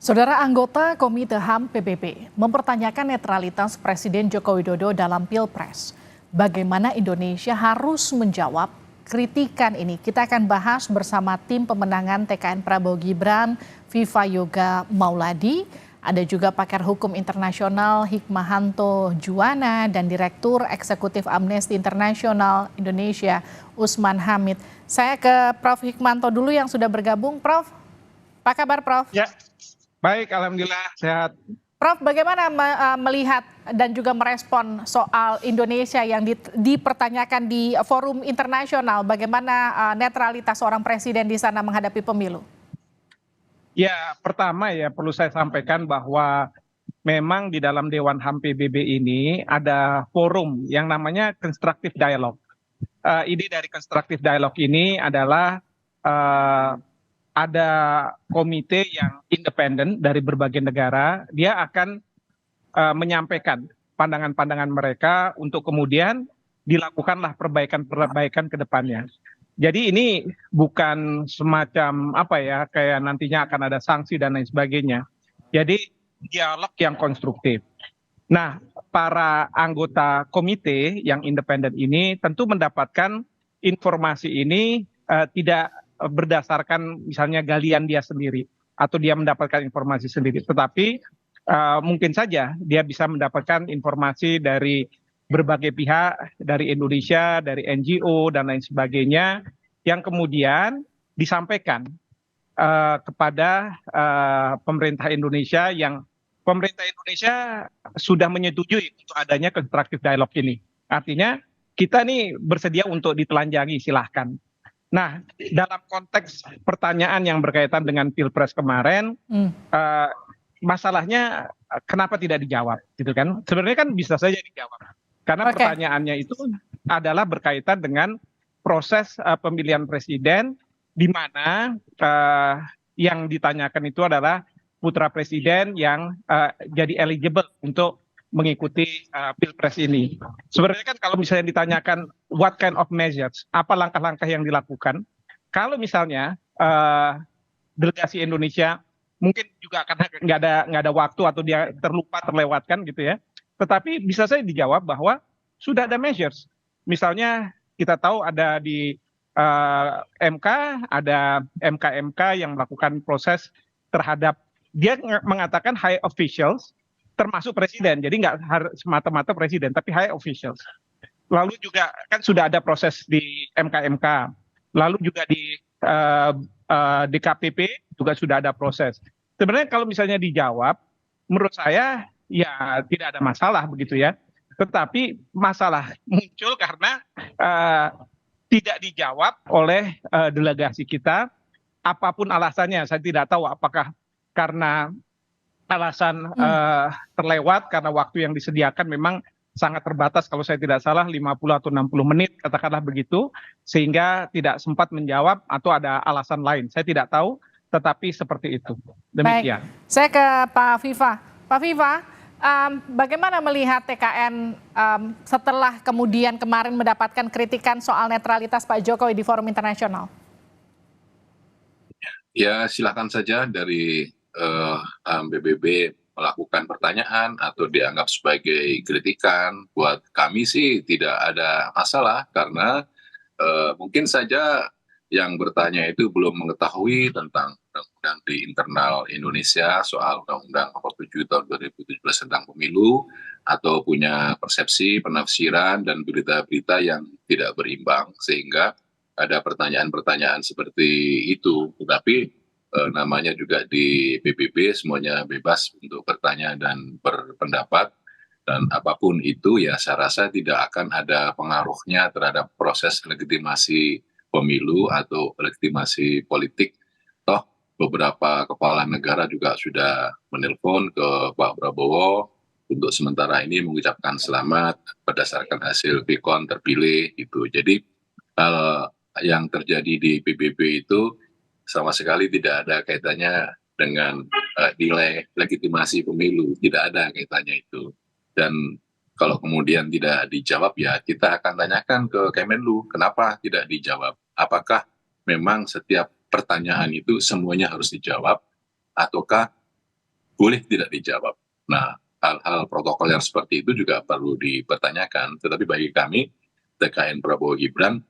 Saudara anggota Komite HAM PBB mempertanyakan netralitas Presiden Joko Widodo dalam Pilpres. Bagaimana Indonesia harus menjawab kritikan ini? Kita akan bahas bersama tim pemenangan TKN Prabowo Gibran, Viva Yoga Mauladi, ada juga pakar hukum internasional Hikmahanto Juwana dan Direktur Eksekutif Amnesty International Indonesia Usman Hamid. Saya ke Prof. Hikmanto dulu yang sudah bergabung. Prof, apa kabar Prof? Ya, baik, alhamdulillah sehat. Prof, bagaimana melihat dan juga merespon soal Indonesia yang dipertanyakan di forum internasional? Bagaimana netralitas seorang presiden di sana menghadapi pemilu? Ya, pertama ya perlu saya sampaikan bahwa memang di dalam Dewan HAM PBB ini ada forum yang namanya Constructive Dialogue. Ide dari Constructive Dialogue ini adalah ada komite yang independen dari berbagai negara, dia akan menyampaikan pandangan-pandangan mereka untuk kemudian dilakukanlah perbaikan-perbaikan ke depannya. Jadi ini bukan semacam apa ya, kayak nantinya akan ada sanksi dan lain sebagainya. Jadi dialog yang konstruktif. Nah, para anggota komite yang independen ini tentu mendapatkan informasi ini tidak berdasarkan misalnya galian dia sendiri atau dia mendapatkan informasi sendiri, tetapi mungkin saja dia bisa mendapatkan informasi dari berbagai pihak, dari Indonesia, dari NGO dan lain sebagainya, yang kemudian disampaikan kepada pemerintah Indonesia, yang pemerintah Indonesia sudah menyetujui untuk adanya constructive dialogue ini. Artinya kita nih bersedia untuk ditelanjangi, silahkan. Nah, dalam konteks pertanyaan yang berkaitan dengan Pilpres kemarin, masalahnya kenapa tidak dijawab, gitu kan? Sebenarnya kan bisa saja dijawab, karena pertanyaannya itu adalah berkaitan dengan proses pemilihan presiden, di mana yang ditanyakan itu adalah putra presiden yang jadi eligible untuk mengikuti Pilpres ini. Sebenarnya kan kalau misalnya ditanyakan what kind of measures, apa langkah-langkah yang dilakukan, kalau misalnya delegasi Indonesia mungkin juga akan nggak ada waktu atau dia terlewatkan gitu ya. Tetapi bisa saja dijawab bahwa sudah ada measures. Misalnya kita tahu ada di MK, ada MK yang melakukan proses terhadap, dia mengatakan high officials termasuk presiden. Jadi nggak harus semata-mata presiden, tapi high officials. Lalu juga kan sudah ada proses di MK, lalu juga di DKPP juga sudah ada proses. Sebenarnya kalau misalnya dijawab, menurut saya ya tidak ada masalah begitu ya. Tetapi masalah muncul karena tidak dijawab oleh delegasi kita, apapun alasannya. Saya tidak tahu apakah karena alasan terlewat, karena waktu yang disediakan memang sangat terbatas, kalau saya tidak salah 50 atau 60 menit katakanlah begitu, sehingga tidak sempat menjawab atau ada alasan lain. Saya tidak tahu, tetapi seperti itu. Demikian. Baik, saya ke Pak Viva. Pak Viva, bagaimana melihat TKN setelah kemudian kemarin mendapatkan kritikan soal netralitas Pak Jokowi di forum internasional? Ya, silakan saja dari PBB melakukan pertanyaan atau dianggap sebagai kritikan. Buat kami sih tidak ada masalah, karena mungkin saja yang bertanya itu belum mengetahui tentang undang-undang di internal Indonesia soal Undang-Undang Nomor 7 Tahun 2017 tentang pemilu, atau punya persepsi, penafsiran, dan berita-berita yang tidak berimbang, sehingga ada pertanyaan-pertanyaan seperti itu. Tetapi namanya juga di PBB, semuanya bebas untuk bertanya dan berpendapat, dan apapun itu ya saya rasa tidak akan ada pengaruhnya terhadap proses legitimasi pemilu atau legitimasi politik. Toh beberapa kepala negara juga sudah menelpon ke Pak Prabowo untuk sementara ini mengucapkan selamat berdasarkan hasil Quick-Count terpilih gitu. Jadi hal yang terjadi di PBB itu sama sekali tidak ada kaitannya dengan nilai legitimasi pemilu, tidak ada kaitannya itu. Dan kalau kemudian tidak dijawab, ya kita akan tanyakan ke Kemenlu, kenapa tidak dijawab? Apakah memang setiap pertanyaan itu semuanya harus dijawab, ataukah boleh tidak dijawab. Nah, hal-hal protokol yang seperti itu juga perlu dipertanyakan. Tetapi bagi kami, TKN Prabowo Gibran,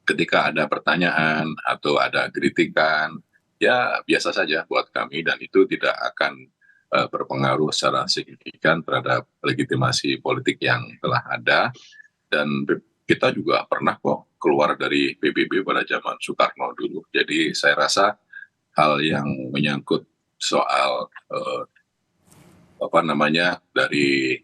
ketika ada pertanyaan atau ada kritikan, ya biasa saja buat kami dan itu tidak akan berpengaruh secara signifikan terhadap legitimasi politik yang telah ada. Dan kita juga pernah kok keluar dari PBB pada zaman Soekarno dulu. Jadi saya rasa hal yang menyangkut soal dari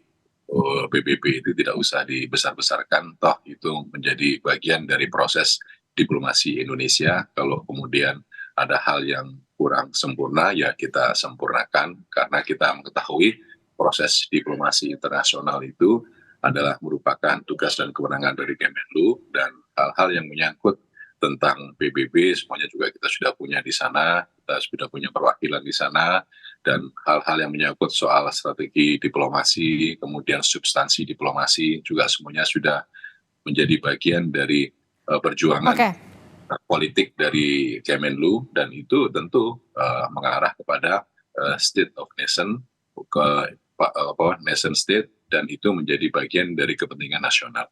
PBB itu tidak usah dibesar-besarkan, toh itu menjadi bagian dari proses diplomasi Indonesia. Kalau kemudian ada hal yang kurang sempurna, ya kita sempurnakan, karena kita mengetahui proses diplomasi internasional itu adalah merupakan tugas dan kewenangan dari Kemenlu, dan hal-hal yang menyangkut tentang PBB semuanya juga kita sudah punya di sana, kita sudah punya perwakilan di sana, dan hal-hal yang menyangkut soal strategi diplomasi, kemudian substansi diplomasi juga semuanya sudah menjadi bagian dari perjuangan politik dari Kemenlu, dan itu tentu mengarah kepada state of nation, nation state, dan itu menjadi bagian dari kepentingan nasional.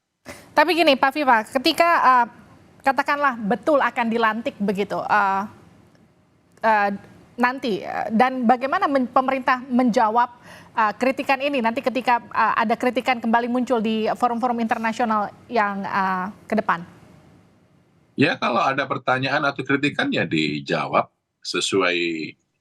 Tapi gini Pak Viva, ketika katakanlah betul akan dilantik begitu nanti, dan bagaimana pemerintah menjawab kritikan ini nanti ketika ada kritikan kembali muncul di forum-forum internasional yang ke depan? Ya, kalau ada pertanyaan atau kritikan ya dijawab sesuai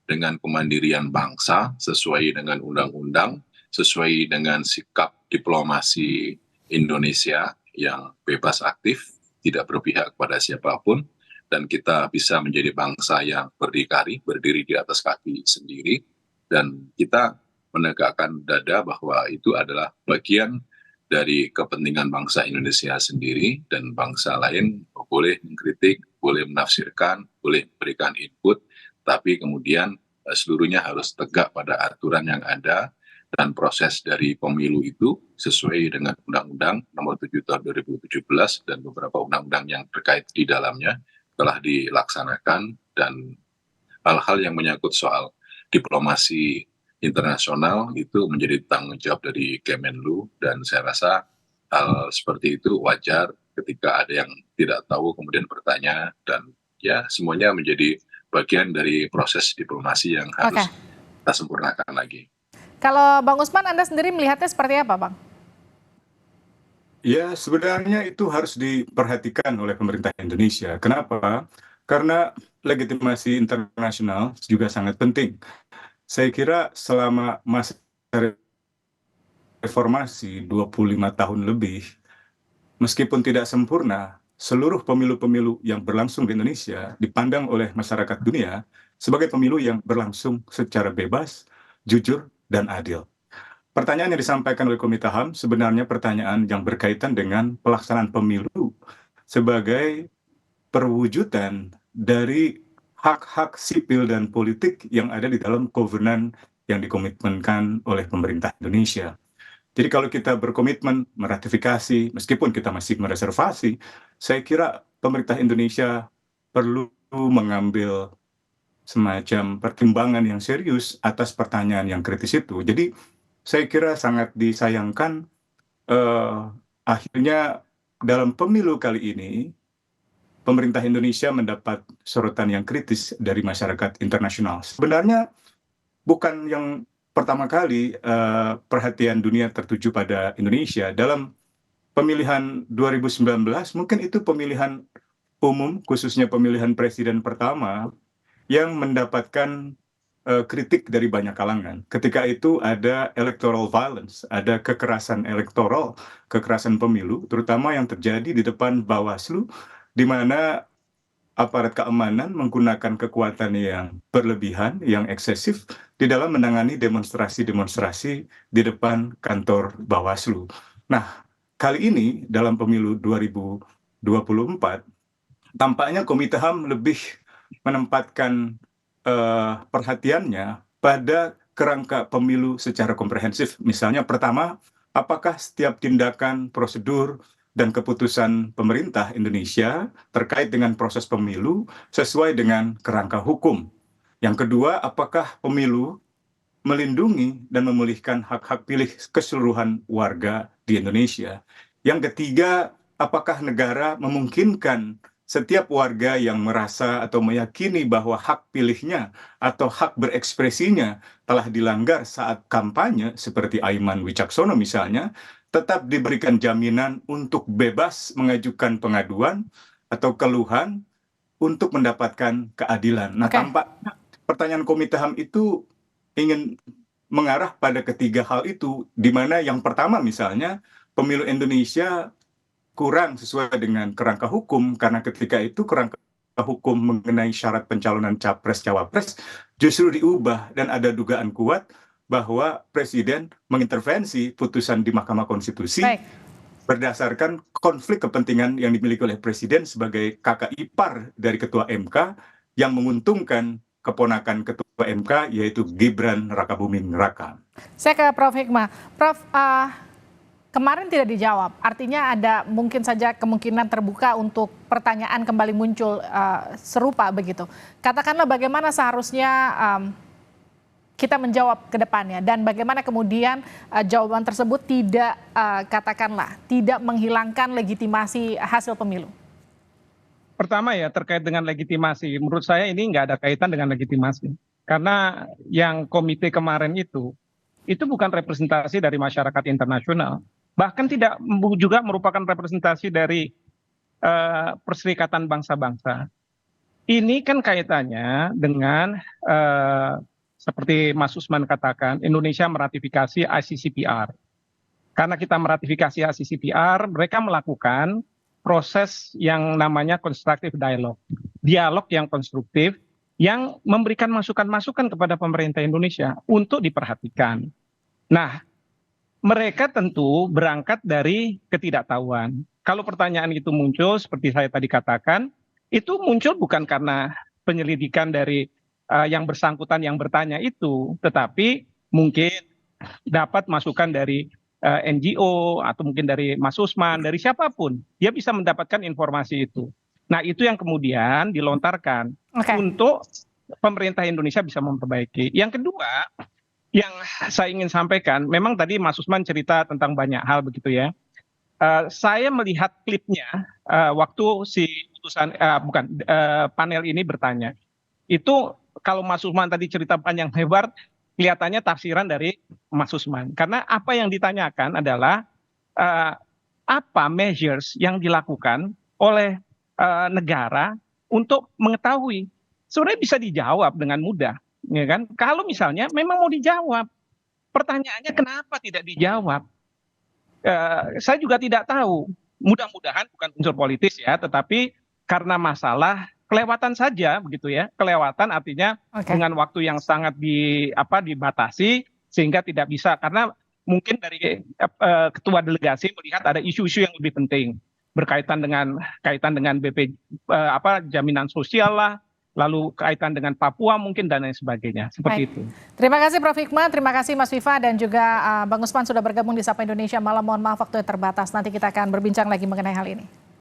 dengan kemandirian bangsa, sesuai dengan undang-undang, sesuai dengan sikap diplomasi Indonesia yang bebas aktif, tidak berpihak kepada siapapun, dan kita bisa menjadi bangsa yang berdikari, berdiri di atas kaki sendiri, dan kita menegakkan dada bahwa itu adalah bagian dari kepentingan bangsa Indonesia sendiri, dan bangsa lain boleh mengkritik, boleh menafsirkan, boleh memberikan input, tapi kemudian seluruhnya harus tegak pada aturan yang ada, dan proses dari pemilu itu sesuai dengan Undang-Undang Nomor 7 Tahun 2017 dan beberapa undang-undang yang terkait di dalamnya telah dilaksanakan, dan hal-hal yang menyangkut soal diplomasi internasional itu menjadi tanggung jawab dari Kemenlu, dan saya rasa hal seperti itu wajar ketika ada yang tidak tahu kemudian bertanya, dan ya semuanya menjadi bagian dari proses diplomasi yang harus kita sempurnakan lagi. Kalau Bang Usman, Anda sendiri melihatnya seperti apa, Bang? Ya, sebenarnya itu harus diperhatikan oleh pemerintah Indonesia. Kenapa? Karena legitimasi internasional juga sangat penting. Saya kira selama masa reformasi 25 tahun lebih, meskipun tidak sempurna, seluruh pemilu-pemilu yang berlangsung di Indonesia dipandang oleh masyarakat dunia sebagai pemilu yang berlangsung secara bebas, jujur, dan adil. Pertanyaan yang disampaikan oleh Komite HAM sebenarnya pertanyaan yang berkaitan dengan pelaksanaan pemilu sebagai perwujudan dari hak-hak sipil dan politik yang ada di dalam kovenan yang dikomitmenkan oleh pemerintah Indonesia. Jadi kalau kita berkomitmen meratifikasi, meskipun kita masih mereservasi, saya kira pemerintah Indonesia perlu mengambil semacam pertimbangan yang serius atas pertanyaan yang kritis itu. Jadi saya kira sangat disayangkan akhirnya dalam pemilu kali ini pemerintah Indonesia mendapat sorotan yang kritis dari masyarakat internasional. Sebenarnya bukan yang pertama kali perhatian dunia tertuju pada Indonesia. Dalam pemilihan 2019 mungkin itu pemilihan umum, khususnya pemilihan presiden pertama yang mendapatkan kritik dari banyak kalangan. Ketika itu ada electoral violence, ada kekerasan elektoral, kekerasan pemilu, terutama yang terjadi di depan Bawaslu, di mana aparat keamanan menggunakan kekuatan yang berlebihan, yang eksesif, di dalam menangani demonstrasi-demonstrasi di depan kantor Bawaslu. Nah, kali ini dalam pemilu 2024, tampaknya Komite HAM lebih menempatkan perhatiannya pada kerangka pemilu secara komprehensif. Misalnya pertama, apakah setiap tindakan, prosedur, dan keputusan pemerintah Indonesia terkait dengan proses pemilu sesuai dengan kerangka hukum. Yang kedua, apakah pemilu melindungi dan memulihkan hak-hak pilih keseluruhan warga di Indonesia. Yang ketiga, apakah negara memungkinkan setiap warga yang merasa atau meyakini bahwa hak pilihnya atau hak berekspresinya telah dilanggar saat kampanye, seperti Aiman Wicaksono misalnya, tetap diberikan jaminan untuk bebas mengajukan pengaduan atau keluhan untuk mendapatkan keadilan. Nah, tampaknya pertanyaan Komite HAM itu ingin mengarah pada ketiga hal itu, di mana yang pertama misalnya pemilu Indonesia kurang sesuai dengan kerangka hukum, karena ketika itu kerangka hukum mengenai syarat pencalonan capres-cawapres justru diubah, dan ada dugaan kuat bahwa Presiden mengintervensi putusan di Mahkamah Konstitusi berdasarkan konflik kepentingan yang dimiliki oleh Presiden sebagai kakak ipar dari Ketua MK yang menguntungkan keponakan Ketua MK, yaitu Gibran Rakabuming Raka. Saya ke Prof. Hikmah. Prof, kemarin tidak dijawab, artinya ada mungkin saja kemungkinan terbuka untuk pertanyaan kembali muncul serupa begitu. Katakanlah bagaimana seharusnya kita menjawab ke depannya, dan bagaimana kemudian jawaban tersebut tidak katakanlah tidak menghilangkan legitimasi hasil pemilu. Pertama ya, terkait dengan legitimasi, menurut saya ini nggak ada kaitan dengan legitimasi. Karena yang komite kemarin itu bukan representasi dari masyarakat internasional. Bahkan tidak juga merupakan representasi dari Perserikatan Bangsa-Bangsa. Ini kan kaitannya dengan, seperti Mas Usman katakan, Indonesia meratifikasi ICCPR. Karena kita meratifikasi ICCPR, mereka melakukan proses yang namanya constructive dialogue. Dialog yang konstruktif, yang memberikan masukan-masukan kepada pemerintah Indonesia untuk diperhatikan. Nah, mereka tentu berangkat dari ketidaktahuan. Kalau pertanyaan itu muncul, seperti saya tadi katakan, itu muncul bukan karena penyelidikan dari yang bersangkutan yang bertanya itu, tetapi mungkin dapat masukan dari NGO atau mungkin dari Mas Usman, dari siapapun, dia bisa mendapatkan informasi itu. Nah, itu yang kemudian dilontarkan untuk pemerintah Indonesia bisa memperbaiki. Yang kedua, yang saya ingin sampaikan, memang tadi Mas Usman cerita tentang banyak hal begitu ya. Saya melihat klipnya waktu si panel ini bertanya. Itu kalau Mas Usman tadi cerita panjang lebar, kelihatannya tafsiran dari Mas Usman. Karena apa yang ditanyakan adalah apa measures yang dilakukan oleh negara untuk mengetahui. Sebenarnya bisa dijawab dengan mudah, ya kan? Kalau misalnya memang mau dijawab, pertanyaannya kenapa tidak dijawab? Saya juga tidak tahu. Mudah-mudahan bukan unsur politis ya, tetapi karena masalah kelewatan saja begitu ya. Kelewatan artinya dengan waktu yang sangat dibatasi sehingga tidak bisa, karena mungkin dari ketua delegasi melihat ada isu-isu yang lebih penting berkaitan dengan BP jaminan sosial lah, lalu kaitan dengan Papua mungkin dan lain sebagainya, seperti itu. Terima kasih Prof. Hikmah, terima kasih Mas Viva dan juga Bang Usman sudah bergabung di Sapa Indonesia Malam. Mohon maaf waktunya terbatas, nanti kita akan berbincang lagi mengenai hal ini.